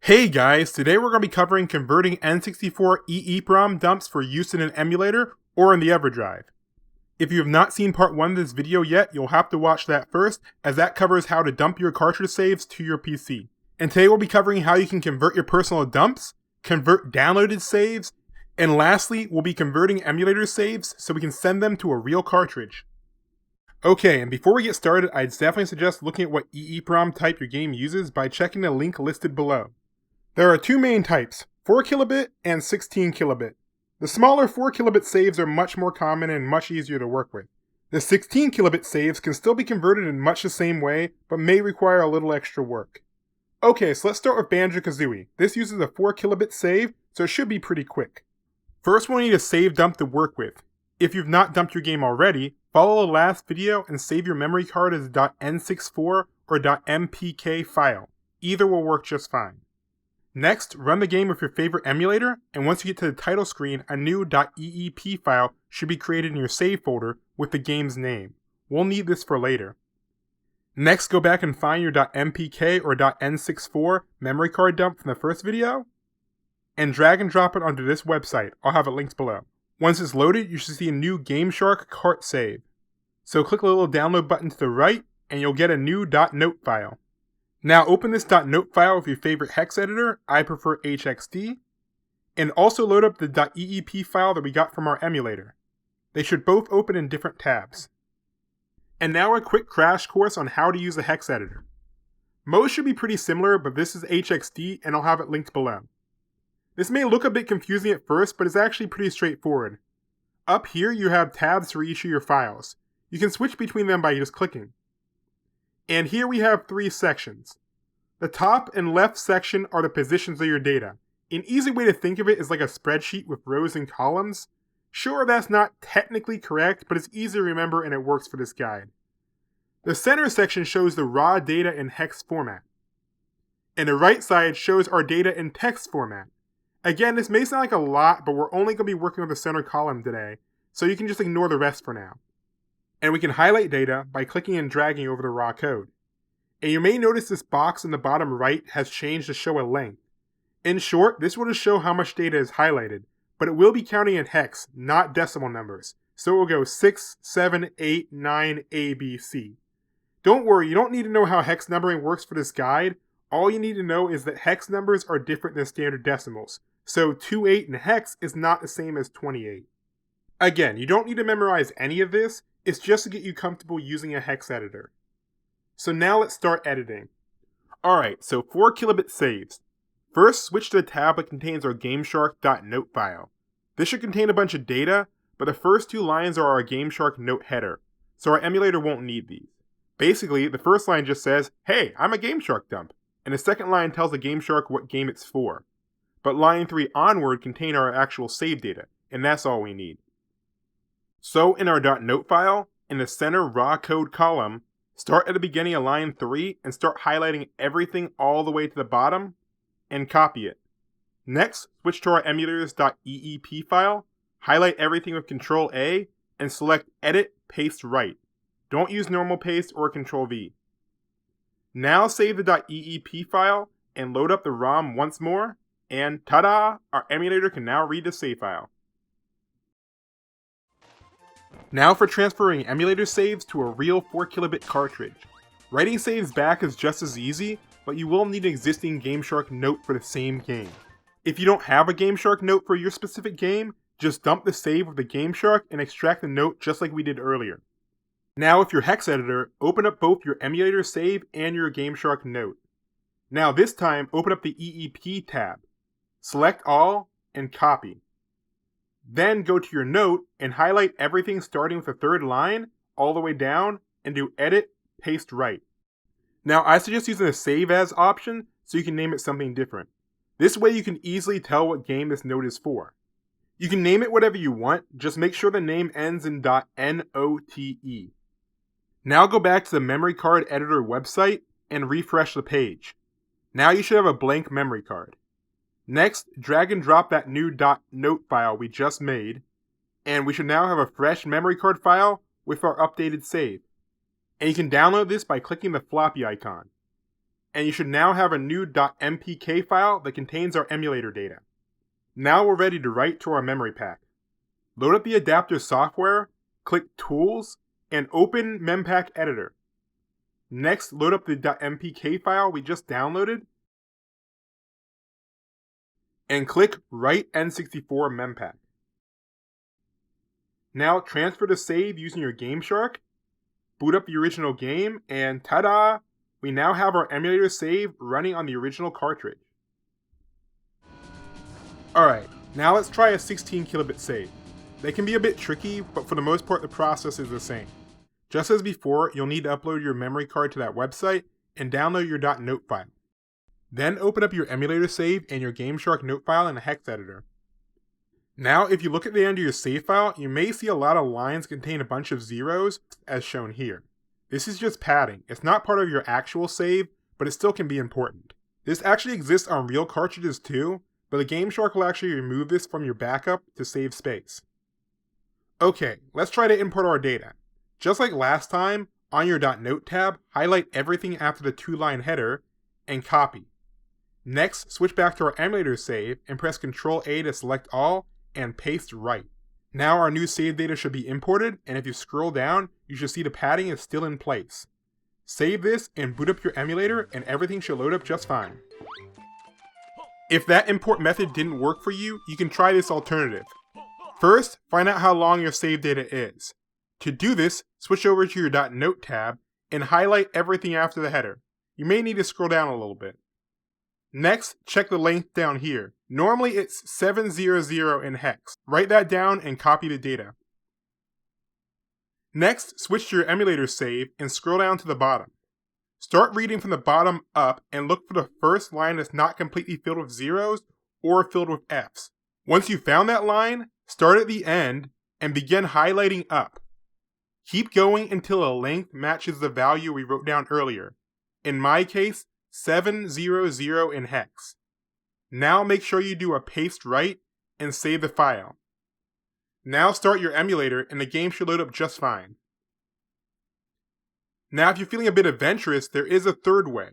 Hey guys, today we're going to be covering converting n64 Eeprom dumps for use in an emulator or in the everdrive. If you have not seen part 1 of this video yet, you'll have to watch that first, as that covers how to dump your cartridge saves to your PC. And today we'll be covering how you can convert your personal dumps, convert downloaded saves, and lastly, we'll be converting emulator saves so we can send them to a real cartridge. Okay, and before we get started, I'd definitely suggest looking at what Eeprom type your game uses by checking the link listed below. There are two main types, 4 kilobit and 16 kilobit. The smaller 4 kilobit saves are much more common and much easier to work with. The 16 kilobit saves can still be converted in much the same way, but may require a little extra work. Okay, so let's start with Banjo-Kazooie. This uses a 4 kilobit save, so it should be pretty quick. First we'll need a save dump to work with. If you've not dumped your game already, follow the last video and save your memory card as .n64 or .mpk file. Either will work just fine. Next, run the game with your favorite emulator, and once you get to the title screen, a new .eep file should be created in your save folder with the game's name. We'll need this for later. Next, go back and find your .mpk or .n64 memory card dump from the first video, and drag and drop it onto this website. I'll have it linked below. Once it's loaded, you should see a new gameshark cart save. So click the little download button to the right, and you'll get a new .note file. Now open this .note file with your favorite hex editor, I prefer HXD, and also load up the .eep file that we got from our emulator. They should both open in different tabs. And now a quick crash course on how to use a hex editor. Most should be pretty similar, but this is HXD and I'll have it linked below. This may look a bit confusing at first, but it's actually pretty straightforward. Up here you have tabs to reissue your files. You can switch between them by just clicking. And here we have 3 sections. The top and left section are the positions of your data. An easy way to think of it is like a spreadsheet with rows and columns. Sure, that's not technically correct, but it's easy to remember and it works for this guide. The center section shows the raw data in hex format. And the right side shows our data in text format. Again, this may sound like a lot, but we're only going to be working with the center column today, so you can just ignore the rest for now. And we can highlight data by clicking and dragging over the raw code. And you may notice this box in the bottom right has changed to show a length. In short, this will just show how much data is highlighted, but it will be counting in hex, not decimal numbers. So it will go 6, 7, 8, 9, A, B, C. Don't worry, you don't need to know how hex numbering works for this guide. All you need to know is that hex numbers are different than standard decimals. So 28 in hex is not the same as 28. Again, you don't need to memorize any of this. It's just to get you comfortable using a hex editor. So now let's start editing. Alright, so 4 kilobit saves. First, switch to the tab that contains our gameshark.note file. This should contain a bunch of data, but the first 2 lines are our gameshark note header, so our emulator won't need these. Basically, the first line just says, "Hey, I'm a gameshark dump," and the second line tells the gameshark what game it's for. But line 3 onward contain our actual save data, and that's all we need. So in our .note file, in the center raw code column, start at the beginning of line 3 and start highlighting everything all the way to the bottom, and copy it. Next, switch to our emulators.eep file, highlight everything with Ctrl A, and select Edit Paste Right. Don't use normal paste or Ctrl V. Now save the .eep file and load up the ROM once more, and ta-da! Our emulator can now read the save file. Now for transferring emulator saves to a real 4 kilobit cartridge. Writing saves back is just as easy, but you will need an existing gameshark note for the same game. If you don't have a gameshark note for your specific game, just dump the save with the gameshark and extract the note just like we did earlier. Now with your hex editor, open up both your emulator save and your gameshark note. Now this time, open up the EEP tab. Select all and copy. Then go to your note and highlight everything starting with the 3rd line all the way down and do Edit, Paste Right. Now I suggest using the Save As option so you can name it something different. This way you can easily tell what game this note is for. You can name it whatever you want, just make sure the name ends in .note. Now go back to the memory card editor website and refresh the page. Now you should have a blank memory card. Next, drag and drop that new .note file we just made, and we should now have a fresh memory card file with our updated save. And you can download this by clicking the floppy icon. and you should now have a new .mpk file that contains our emulator data. Now we're ready to write to our memory pack. Load up the adapter software, click Tools, and open Mempack Editor. Next, load up the .mpk file we just downloaded, and click Write N64 Mempack. Now transfer the save using your gameshark, boot up the original game, and ta-da! We now have our emulator save running on the original cartridge. Alright, now let's try a 16 kilobit save. They can be a bit tricky, but for the most part the process is the same. Just as before, you'll need to upload your memory card to that website and download your .note file. Then open up your emulator save and your gameshark note file in a hex editor. Now if you look at the end of your save file, you may see a lot of lines contain a bunch of zeros, as shown here. This is just padding. It's not part of your actual save, but it still can be important. This actually exists on real cartridges too, but the gameshark will actually remove this from your backup to save space. Okay, let's try to import our data. Just like last time, on your .note tab, highlight everything after the 2-line header, and copy. Next, switch back to our emulator save, and press Ctrl-A to select all, and paste right. Now our new save data should be imported, and if you scroll down, you should see the padding is still in place. Save this and boot up your emulator, and everything should load up just fine. If that import method didn't work for you, you can try this alternative. First, find out how long your save data is. To do this, switch over to your .note tab, and highlight everything after the header. You may need to scroll down a little bit. Next, check the length down here. Normally it's 700 in hex. Write that down and copy the data. Next, switch to your emulator save and scroll down to the bottom. Start reading from the bottom up and look for the first line that's not completely filled with zeros or filled with Fs. Once you've found that line, start at the end and begin highlighting up. Keep going until a length matches the value we wrote down earlier. In my case, 700 in hex. Now make sure you do a paste right and save the file. Now start your emulator and the game should load up just fine. Now if you're feeling a bit adventurous, there is a third way.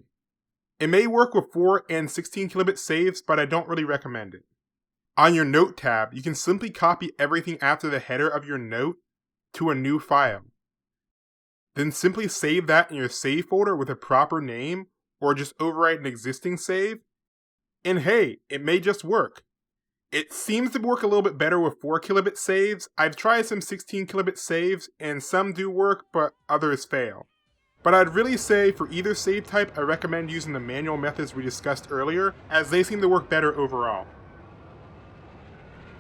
It may work with 4 and 16 kilobit saves, but I don't really recommend it. On your note tab, you can simply copy everything after the header of your note to a new file. Then simply save that in your save folder with a proper name, or just overwrite an existing save, and hey, it may just work. It seems to work a little bit better with 4 kilobit saves. I've tried some 16 kilobit saves, and some do work, but others fail. But I'd really say for either save type, I recommend using the manual methods we discussed earlier, as they seem to work better overall.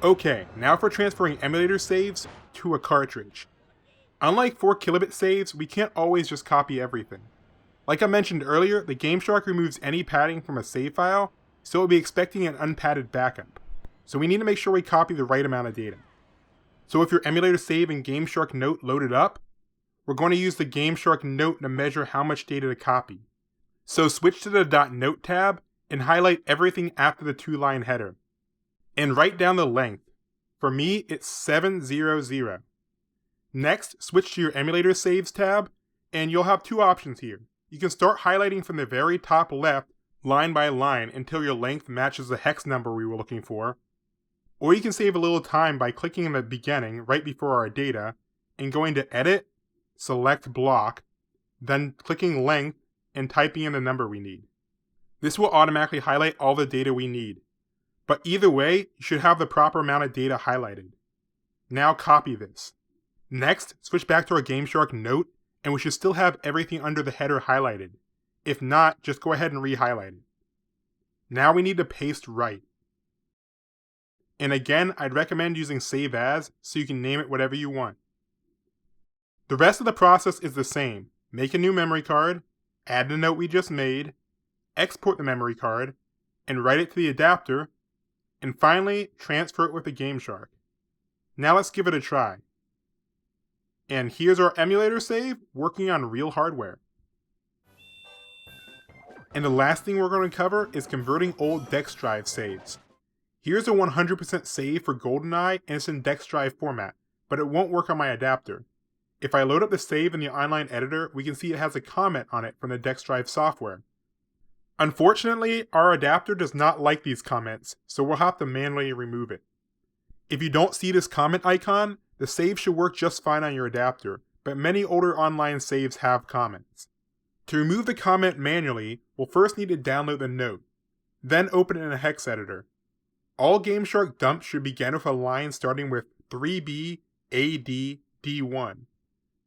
Okay, now for transferring emulator saves to a cartridge. Unlike 4 kilobit saves, we can't always just copy everything. Like I mentioned earlier, the gameshark removes any padding from a save file, so we'll be expecting an unpadded backup. So we need to make sure we copy the right amount of data. So if your emulator save and gameshark note loaded up, we're going to use the gameshark note to measure how much data to copy. So switch to the .note tab and highlight everything after the 2-line header. And write down the length. For me, it's 700. Next, switch to your emulator saves tab, and you'll have two options here. You can start highlighting from the very top left, line by line, until your length matches the hex number we were looking for. Or you can save a little time by clicking in the beginning, right before our data, and going to Edit, Select Block, then clicking Length, and typing in the number we need. This will automatically highlight all the data we need. But either way, you should have the proper amount of data highlighted. Now copy this. Next, switch back to our gameshark note, and we should still have everything under the header highlighted. If not, just go ahead and re-highlight it. Now we need to paste right. And again, I'd recommend using Save As, so you can name it whatever you want. The rest of the process is the same. Make a new memory card, add the note we just made, export the memory card, and write it to the adapter, and finally, transfer it with the gameshark. Now let's give it a try. And here's our emulator save, working on real hardware. And the last thing we're going to cover is converting old DexDrive saves. Here's a 100% save for GoldenEye, and it's in DexDrive format, but it won't work on my adapter. If I load up the save in the online editor, we can see it has a comment on it from the DexDrive software. Unfortunately, our adapter does not like these comments, so we'll have to manually remove it. If you don't see this comment icon, the save should work just fine on your adapter, but many older online saves have comments. To remove the comment manually, we'll first need to download the note, then open it in a hex editor. All gameshark dumps should begin with a line starting with 3B AD D1,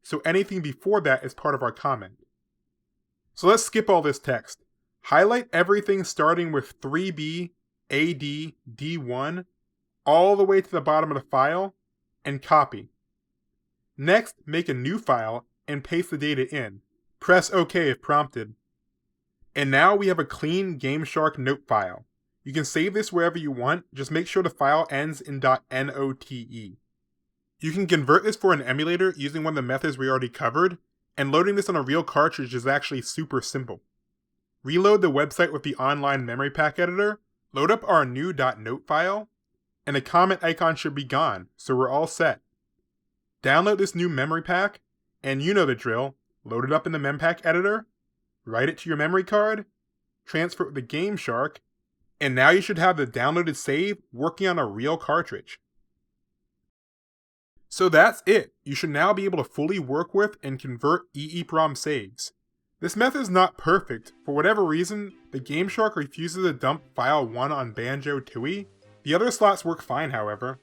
so anything before that is part of our comment. So let's skip all this text. Highlight everything starting with 3B AD D1 all the way to the bottom of the file, and copy. Next, make a new file and paste the data in. Press OK if prompted. And now we have a clean gameshark note file. You can save this wherever you want, just make sure the file ends in .note. You can convert this for an emulator using one of the methods we already covered, and loading this on a real cartridge is actually super simple. Reload the website with the online memory pack editor, load up our new .note file, and the comment icon should be gone, so we're all set. Download this new memory pack, and you know the drill, load it up in the mempack editor, write it to your memory card, transfer it with the gameshark, and now you should have the downloaded save working on a real cartridge. So that's it. You should now be able to fully work with and convert Eeprom saves. This method is not perfect. For whatever reason, the gameshark refuses to dump file 1 on Banjo-Tooie. The other slots work fine, however.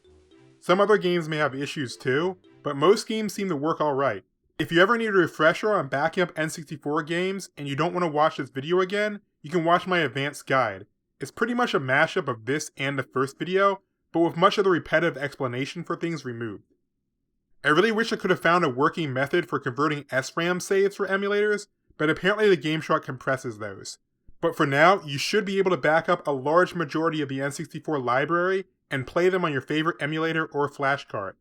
Some other games may have issues too, but most games seem to work alright. If you ever need a refresher on backing up N64 games and you don't want to watch this video again, you can watch my advanced guide. It's pretty much a mashup of this and the first video, but with much of the repetitive explanation for things removed. I really wish I could have found a working method for converting SRAM saves for emulators, but apparently the gameshark compresses those. But for now, you should be able to back up a large majority of the N64 library and play them on your favorite emulator or flash card.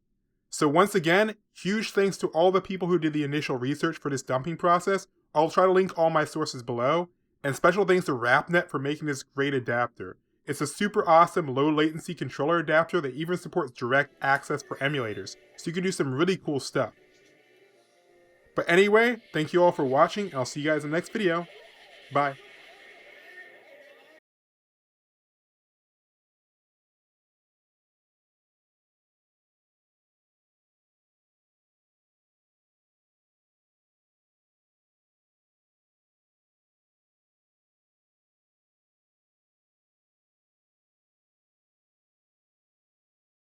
So once again, huge thanks to all the people who did the initial research for this dumping process. I'll try to link all my sources below, and special thanks to RapNet for making this great adapter. It's a super awesome low latency controller adapter that even supports direct access for emulators, so you can do some really cool stuff. But anyway, thank you all for watching, and I'll see you guys in the next video. Bye.